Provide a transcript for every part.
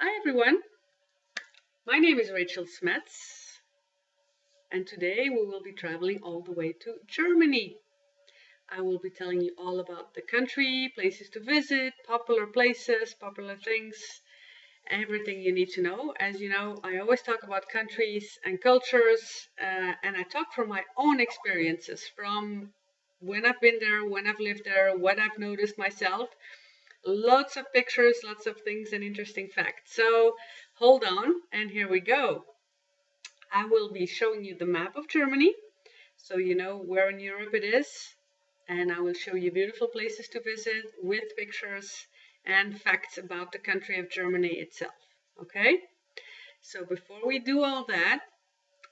Hi everyone, my name is Rachel Smets, and today we will be traveling all the way to Germany. I will be telling you all about the country, places to visit, popular places, popular things, everything you need to know. As you know, I always talk about countries and cultures, and I talk from my own experiences, from when I've been there, when I've lived there, what I've noticed myself. Lots of pictures, lots of things and interesting facts. So hold on, and here we go. I will be showing you the map of Germany, so you know where in Europe it is. And I will show you beautiful places to visit with pictures and facts about the country of Germany itself. Okay? So before we do all that,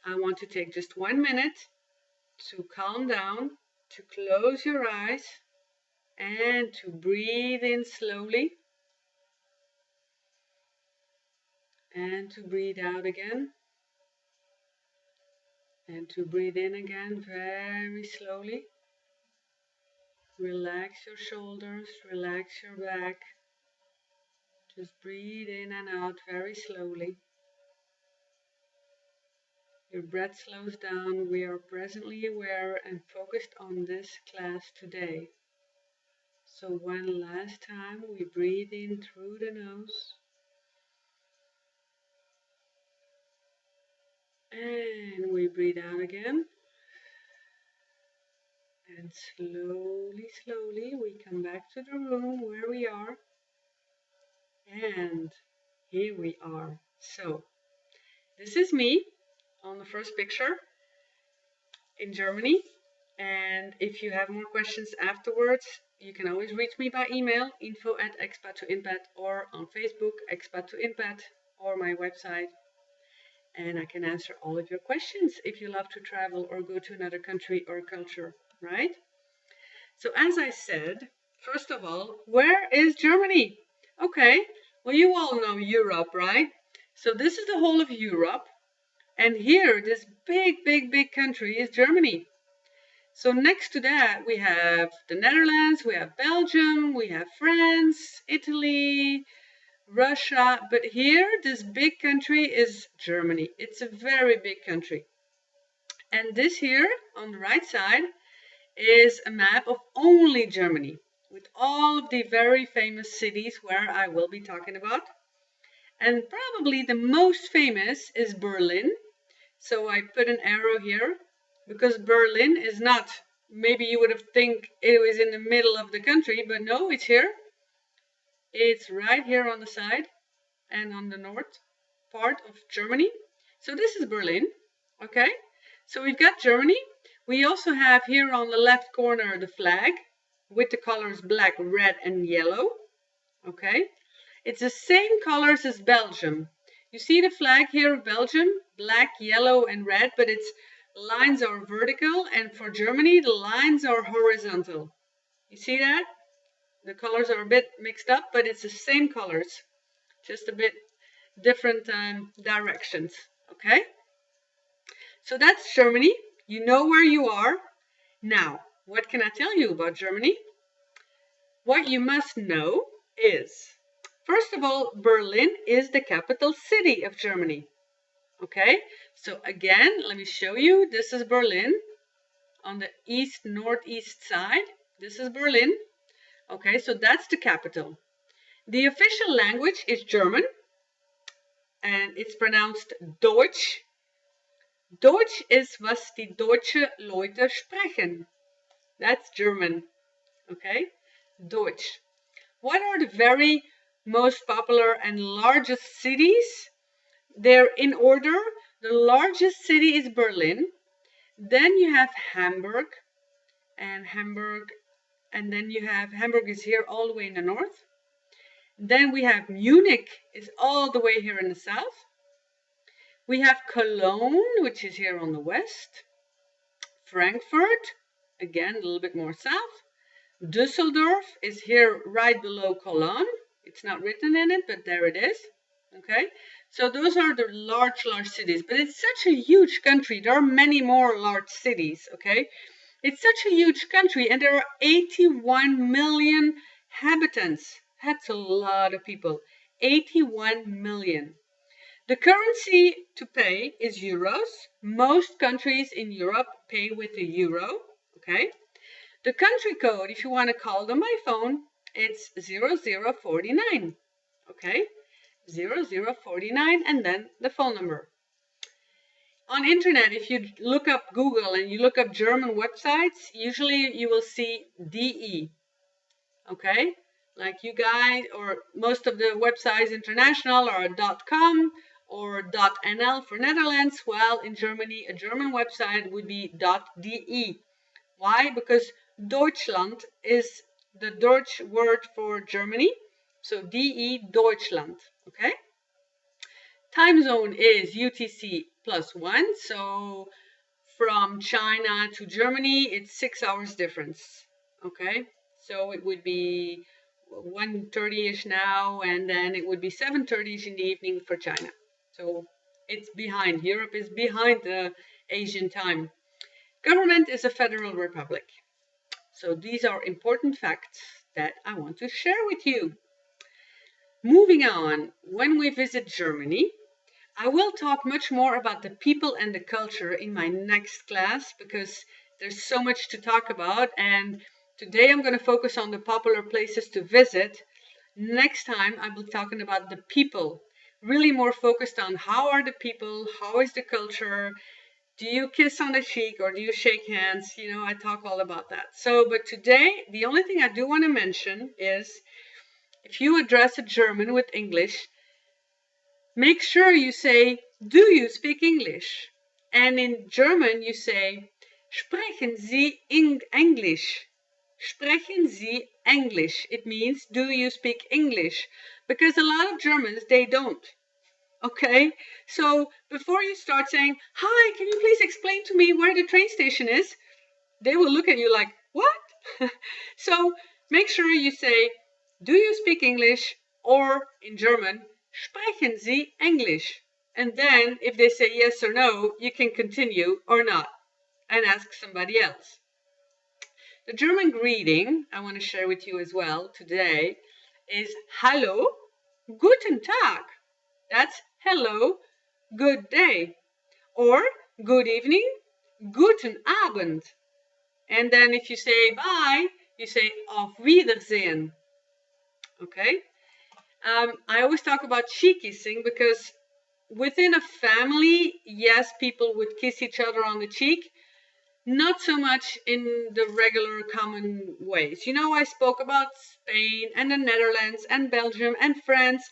I want to take just 1 minute to calm down, to close your eyes, and to breathe in slowly. And to breathe out again. And to breathe in again very slowly. Relax your shoulders, relax your back. Just breathe in and out very slowly. Your breath slows down. We are presently aware and focused on this class today. So one last time, we breathe in through the nose. And we breathe out again. And slowly, slowly, we come back to the room where we are. And here we are. So, this is me on the first picture in Germany. And if you have more questions afterwards, you can always reach me by email, info@expat2inpat, or on Facebook, expat2inpat, or my website. And I can answer all of your questions if you love to travel or go to another country or culture, right? So as I said, first of all, where is Germany? Okay, well, you all know Europe, right? So this is the whole of Europe. And here, this big, big, big country is Germany. So next to that, we have the Netherlands, we have Belgium, we have France, Italy, Russia. But here, this big country is Germany. It's a very big country. And this here, on the right side, is a map of only Germany, with all of the very famous cities where I will be talking about. And probably the most famous is Berlin. So I put an arrow here because Berlin is not, maybe you would have think it was in the middle of the country, but no, it's here. It's right here on the side and on the north part of Germany. So this is Berlin, okay? So we've got Germany. We also have here on the left corner the flag with the colors black, red, and yellow, okay? It's the same colors as Belgium. You see the flag here of Belgium, black, yellow, and red, but its lines are vertical, and for Germany, the lines are horizontal. You see that? The colors are a bit mixed up, but it's the same colors, just a bit different directions, okay? So that's Germany. You know where you are. Now, what can I tell you about Germany? What you must know is, first of all, Berlin is the capital city of Germany. Okay, so again, let me show you. This is Berlin on the northeast side. This is Berlin. Okay, so that's the capital. The official language is German, and it's pronounced Deutsch. Deutsch ist, was die deutsche Leute sprechen. That's German. Okay, Deutsch. What are the very most popular and largest cities? They're in order. The largest city is Berlin. Then you have Hamburg, and then you have Hamburg is here all the way in the north. Then we have Munich is all the way here in the south. We have Cologne, which is here on the west. Frankfurt, again a little bit more south. Düsseldorf is here right below Cologne. It's not written in it, but there it is. Okay, so those are the large cities, but it's such a huge country. There are many more large cities, okay? It's such a huge country, and there are 81 million inhabitants. That's a lot of people. 81 million. The currency to pay is euros. Most countries in Europe pay with the euro, okay? The country code, if you want to call them by phone, it's 0049, okay? 0049 and then the phone number. On internet, if you look up Google and you look up German websites, usually you will see DE, okay? Like you guys, or most of the websites international are .com or .nl for Netherlands. Well, in Germany, a German website would be .de. Why? Because Deutschland is the Dutch word for Germany. So DE, Deutschland, okay? Time zone is UTC +1. So from China to Germany, it's 6 hours difference, okay? So it would be 1:30ish now, and then it would be 7:30ish in the evening for China. So it's behind. Europe is behind the Asian time. Government is a federal republic. So these are important facts that I want to share with you. Moving on, when we visit Germany, I will talk much more about the people and the culture in my next class because there's so much to talk about, and today I'm going to focus on the popular places to visit. Next time I will be talking about the people, really more focused on how are the people, how is the culture, do you kiss on the cheek or do you shake hands? You know, I talk all about that. So, but today, the only thing I do want to mention is if you address a German with English, make sure you say, do you speak English? And in German, you say, sprechen Sie English? Sprechen Sie English? It means, do you speak English? Because a lot of Germans, they don't. Okay, so before you start saying, hi, can you please explain to me where the train station is? They will look at you like, what? So make sure you say, do you speak English? Or in German, sprechen Sie English? And then if they say yes or no, you can continue or not and ask somebody else. The German greeting I want to share with you as well today is Hallo, guten Tag. That's hello, good day. Or good evening, guten Abend. And then if you say bye, you say auf Wiedersehen. Okay? I always talk about cheek kissing because within a family, yes, people would kiss each other on the cheek. Not so much in the regular common ways. You know, I spoke about Spain and the Netherlands and Belgium and France.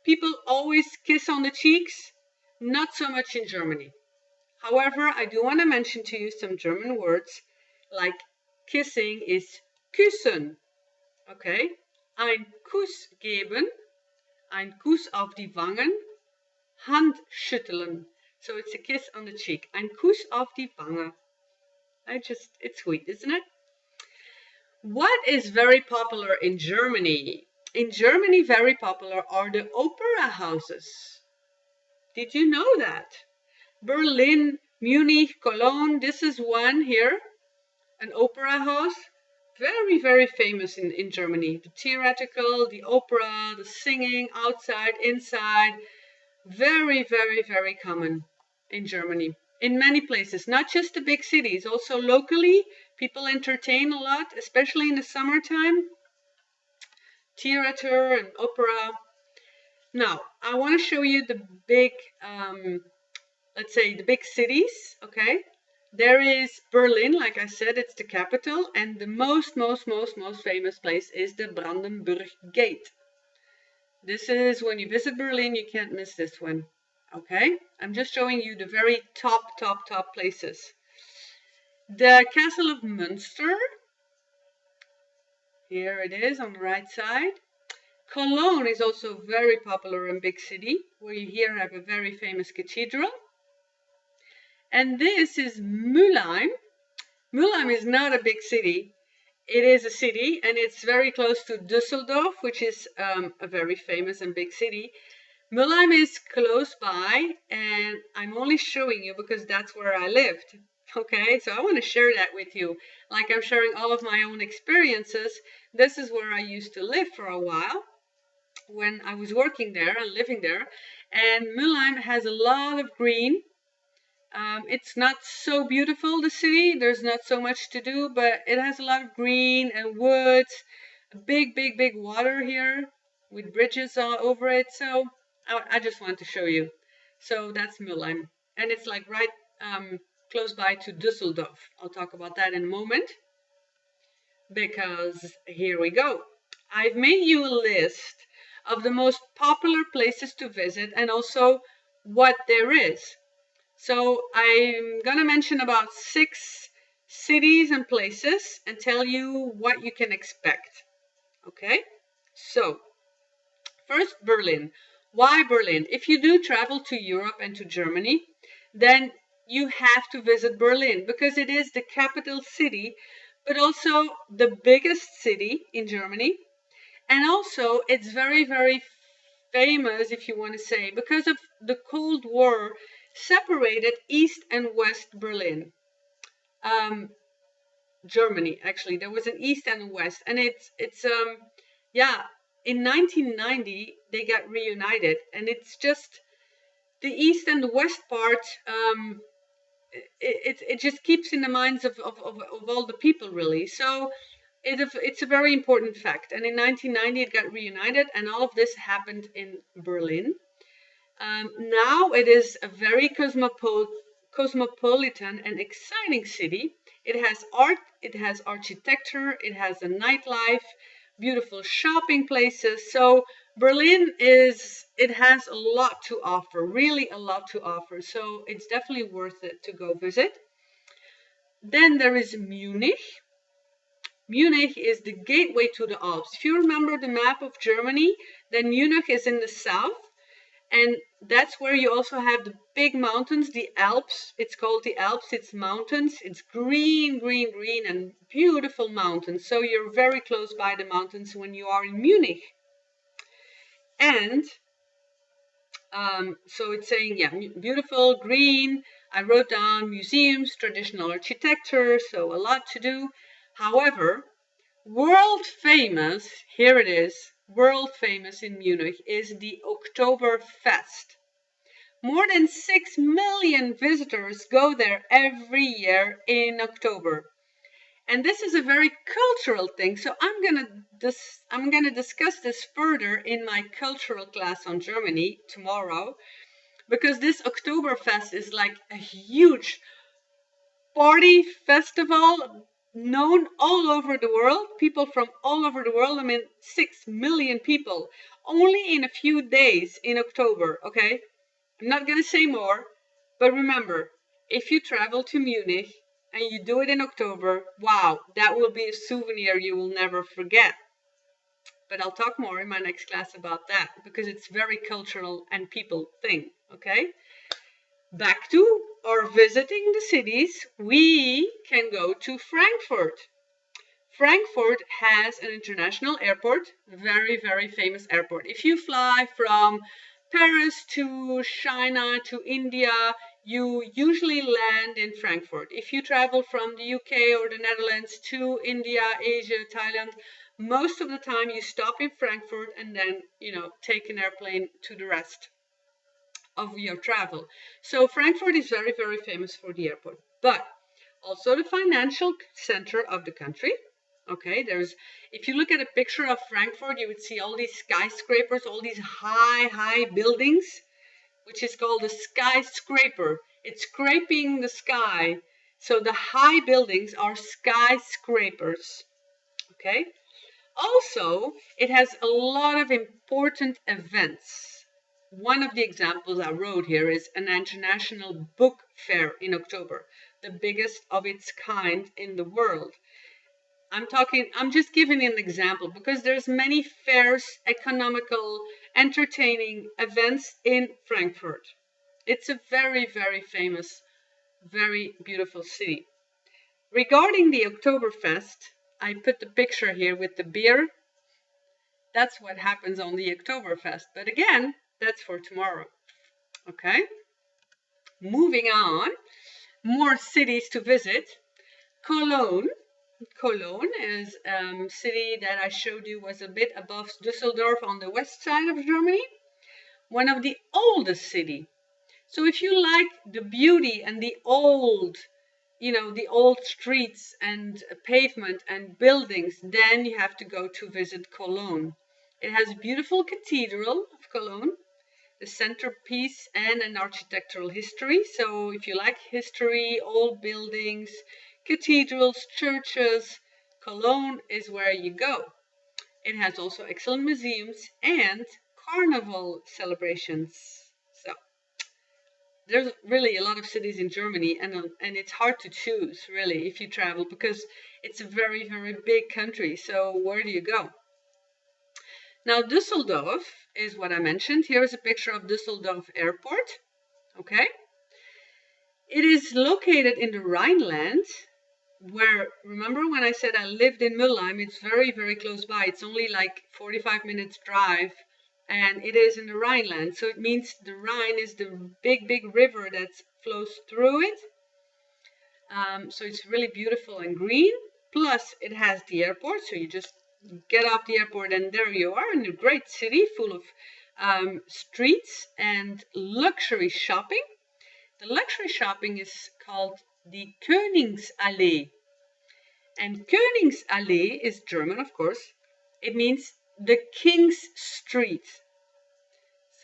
People always kiss on the cheeks, not so much in Germany. However, I do want to mention to you some German words, like kissing is küssen, okay? Ein Kuss geben, ein Kuss auf die Wangen, Hand schütteln. So it's a kiss on the cheek. Ein Kuss auf die Wange. It's sweet, isn't it? What is very popular in Germany? In Germany, very popular are the opera houses. Did you know that? Berlin, Munich, Cologne, this is one here, an opera house. Very, very famous in Germany. The theatrical, the opera, the singing, outside, inside. Very, very, very common in Germany. In many places, not just the big cities, also locally, people entertain a lot, especially in the summertime. Theater and opera. Now, I want to show you the big, let's say the big cities, okay? There is Berlin, like I said, it's the capital, and the most famous place is the Brandenburg Gate. This is, when you visit Berlin, you can't miss this one, okay? I'm just showing you the very top places. The Castle of Münster, here it is on the right side. Cologne is also very popular and big city, where you here have a very famous cathedral. And this is Mülheim. Mülheim is not a big city. It is a city, and it's very close to Düsseldorf, which is a very famous and big city. Mülheim is close by, and I'm only showing you because that's where I lived. Okay, so I want to share that with you. Like I'm sharing all of my own experiences. This is where I used to live for a while. when I was working there and living there. And Mülheim has a lot of green. It's not so beautiful, the city. There's not so much to do, but it has a lot of green and woods. Big, big, big water here with bridges all over it. So I just wanted to show you. So that's Mülheim. And it's like right close by to Düsseldorf. I'll talk about that in a moment. Because here we go. I've made you a list of the most popular places to visit and also what there is. So I'm gonna mention about 6 cities and places and tell you what you can expect. Okay, so first, Berlin. Why Berlin? If you do travel to Europe and to Germany, then you have to visit Berlin because it is the capital city, but also the biggest city in Germany. And also it's very, very famous, if you want to say, because of the Cold War separated East and West Berlin. Germany, actually, there was an East and a West, and it's yeah, in 1990 they got reunited, and it's just the East and the West part. It just keeps in the minds of all the people, really. So it's a very important fact. And in 1990 it got reunited, and all of this happened in Berlin. Now it is a very cosmopolitan and exciting city. It has art, it has architecture, it has a nightlife, beautiful shopping places. So Berlin it has a lot to offer, really a lot to offer. So it's definitely worth it to go visit. Then there is Munich. Munich is the gateway to the Alps. If you remember the map of Germany, then Munich is in the south. And that's where you also have the big mountains, the Alps. It's called the Alps, it's mountains. It's green, green, green, and beautiful mountains. So you're very close by the mountains when you are in Munich. And so it's saying, yeah, beautiful, green. I wrote down museums, traditional architecture, so a lot to do. However, world famous, here it is, world famous in Munich is the Oktoberfest. More than 6 million visitors go there every year in October. And this is a very cultural thing. So I'm gonna discuss this further in my cultural class on Germany tomorrow, because this Oktoberfest is like a huge party festival known all over the world, people from all over the world. I mean, 6 million people only in a few days in October. Okay, I'm not gonna say more, but remember, if you travel to Munich and you do it in October, wow, that will be a souvenir you will never forget. But I'll talk more in my next class about that, because it's very cultural and people thing. Okay, back to our visiting the cities, we can go to Frankfurt. Frankfurt has an international airport, very, very famous airport. If you fly from Paris to China to India, you usually land in Frankfurt. If you travel from the UK or the Netherlands to India, Asia, Thailand, most of the time you stop in Frankfurt and then, take an airplane to the rest of your travel. So Frankfurt is very, very famous for the airport, but also the financial center of the country. Okay, if you look at a picture of Frankfurt, you would see all these skyscrapers, all these high buildings, which is called a skyscraper. It's scraping the sky. So the high buildings are skyscrapers. Okay. Also, it has a lot of important events. One of the examples I wrote here is an international book fair in October, the biggest of its kind in the world. I'm just giving an example because there's many fairs, economical, entertaining events in Frankfurt. It's a very, very famous, very beautiful city. Regarding the Oktoberfest, I put the picture here with the beer. That's what happens on the Oktoberfest. But again, that's for tomorrow. Okay? Moving on, more cities to visit. Cologne. Cologne is a city that I showed you was a bit above Düsseldorf on the west side of Germany. One of the oldest city. So if you like the beauty and the old, the old streets and pavement and buildings, then you have to go to visit Cologne. It has a beautiful cathedral of Cologne, the centerpiece, and an architectural history. So if you like history, old buildings, cathedrals, churches, Cologne is where you go. It has also excellent museums and carnival celebrations. So there's really a lot of cities in Germany, and it's hard to choose really if you travel, because it's a very, very big country. So where do you go? Now, Düsseldorf is what I mentioned. Here is a picture of Düsseldorf Airport. Okay. It is located in the Rhineland, where, remember when I said I lived in Mülheim? It's very, very close by. It's only like 45 minutes drive, and it is in the Rhineland. So it means the Rhine is the big, big river that flows through it. So it's really beautiful and green. Plus, it has the airport, so you just get off the airport and there you are in a great city full of streets and luxury shopping. The luxury shopping is called the Königsallee. And Königsallee is German, of course. It means the King's Street.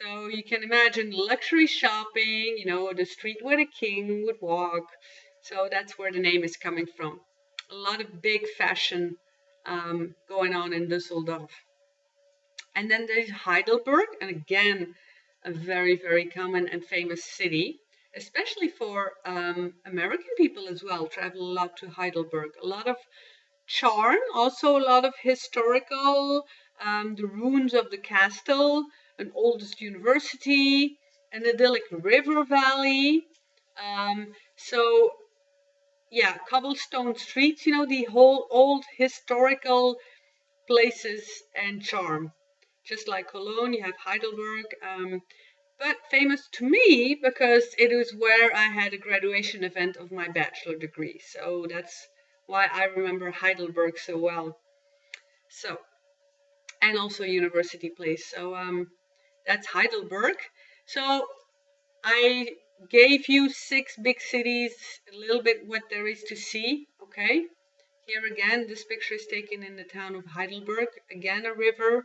So you can imagine luxury shopping, the street where the king would walk. So that's where the name is coming from. A lot of big fashion going on in Düsseldorf. And then there's Heidelberg, and again, a very, very common and famous city, especially for American people as well, travel a lot to Heidelberg. A lot of charm, also a lot of historical, the ruins of the castle, an oldest university, an idyllic river valley. So yeah, cobblestone streets, the whole old historical places and charm. Just like Cologne, you have Heidelberg, but famous to me because it is where I had a graduation event of my bachelor degree. So that's why I remember Heidelberg so well. So, and also university place. So that's Heidelberg. So I gave you 6 big cities, a little bit what there is to see, okay? Here again, this picture is taken in the town of Heidelberg. Again, a river,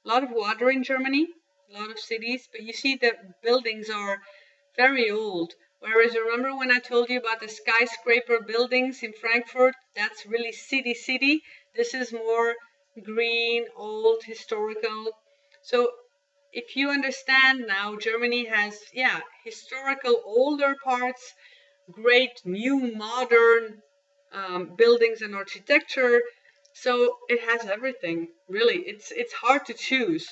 a lot of water in Germany, a lot of cities, but you see the buildings are very old. Whereas remember when I told you about the skyscraper buildings in Frankfurt? That's really city. This is more green, old, historical. So if you understand now, Germany has, historical older parts, great new modern buildings and architecture. So it has everything, really. It's hard to choose.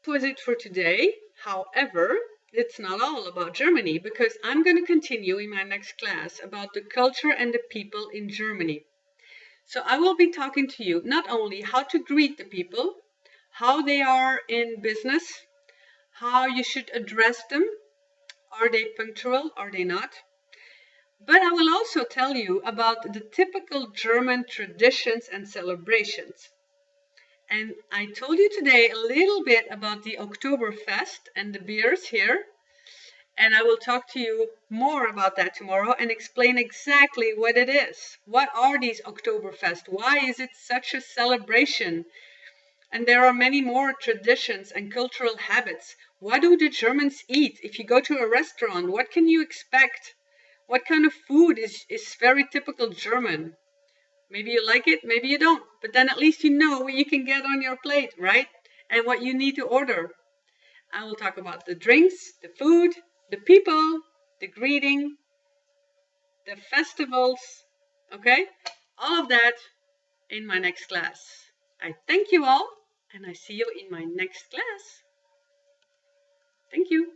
That was it for today. However, it's not all about Germany, because I'm going to continue in my next class about the culture and the people in Germany. So I will be talking to you not only how to greet the people, how they are in business, how you should address them. Are they punctual? Are they not? But I will also tell you about the typical German traditions and celebrations. And I told you today a little bit about the Oktoberfest and the beers here. And I will talk to you more about that tomorrow and explain exactly what it is. What are these Oktoberfest? Why is it such a celebration? And there are many more traditions and cultural habits. What do the Germans eat? If you go to a restaurant, what can you expect? What kind of food is very typical German? Maybe you like it, maybe you don't. But then at least you know what you can get on your plate, right? And what you need to order. I will talk about the drinks, the food, the people, the greeting, the festivals, okay? All of that in my next class. I thank you all, and I see you in my next class. Thank you.